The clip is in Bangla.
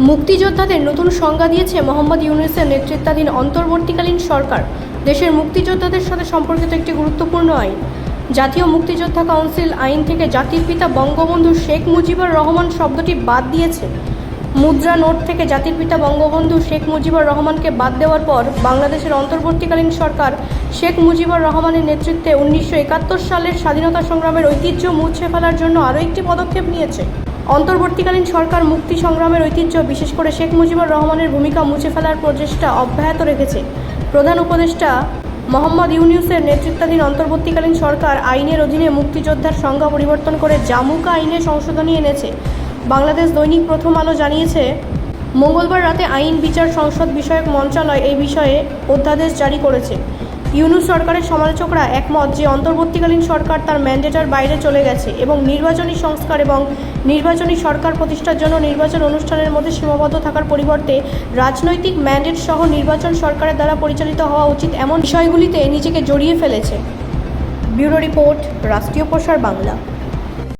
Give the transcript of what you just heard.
মুক্তিযোদ্ধাদের নতুন সংজ্ঞা দিয়েছে মোহাম্মদ ইউনূসের নেতৃত্বাধীন অন্তর্বর্তীকালীন সরকার। দেশের মুক্তিযোদ্ধাদের সাথে সম্পর্কিত একটি গুরুত্বপূর্ণ আইন। জাতীয় মুক্তিযোদ্ধা কাউন্সিল আইন থেকে জাতির পিতা বঙ্গবন্ধু শেখ মুজিবুর রহমান শব্দটি বাদ দিয়েছে। মুদ্রা নোট থেকে জাতির পিতা বঙ্গবন্ধু শেখ মুজিবুর রহমানকে বাদ দেওয়ার পর বাংলাদেশের অন্তর্বর্তীকালীন সরকার শেখ মুজিবুর রহমানের নেতৃত্বে 1971 সালের স্বাধীনতা সংগ্রামের ঐতিহ্য মুছে ফেলার জন্য আরও একটি পদক্ষেপ নিয়েছে। অন্তর্বর্তীকালীন সরকার মুক্তি সংগ্রামের ঐতিহ্য, বিশেষ করে শেখ মুজিবুর রহমানের ভূমিকা মুছে ফেলার প্রচেষ্টা অব্যাহত রেখেছে। প্রধান উপদেষ্টা মোহাম্মদ ইউনূসের নেতৃত্বাধীন অন্তর্বর্তীকালীন সরকার আইনের অধীনে মুক্তিযোদ্ধার সংজ্ঞা পরিবর্তন করে জামুকা আইনে সংশোধনী এনেছে। বাংলাদেশ দৈনিক প্রথম আলো জানিয়েছে, মঙ্গলবার রাতে আইন বিচার সংসদ বিষয়ক মন্ত্রণালয় এই বিষয়ে অধ্যাদেশ জারি করেছে। ইউনূস সরকারের সমালোচকরা একমত যে অন্তর্বর্তীকালীন সরকার তার ম্যান্ডেটের বাইরে চলে গেছে এবং নির্বাচনী সংস্কার এবং নির্বাচনী সরকার প্রতিষ্ঠার জন্য নির্বাচন অনুষ্ঠানের মধ্যে সীমাবদ্ধ থাকার পরিবর্তে রাজনৈতিক ম্যান্ডেট সহ নির্বাচন সরকারের দ্বারা পরিচালিত হওয়া উচিত এমন বিষয়গুলিতে নিজেকে জড়িয়ে ফেলেছে। ব্যুরো রিপোর্ট, রাষ্ট্রীয় প্রসার বাংলা।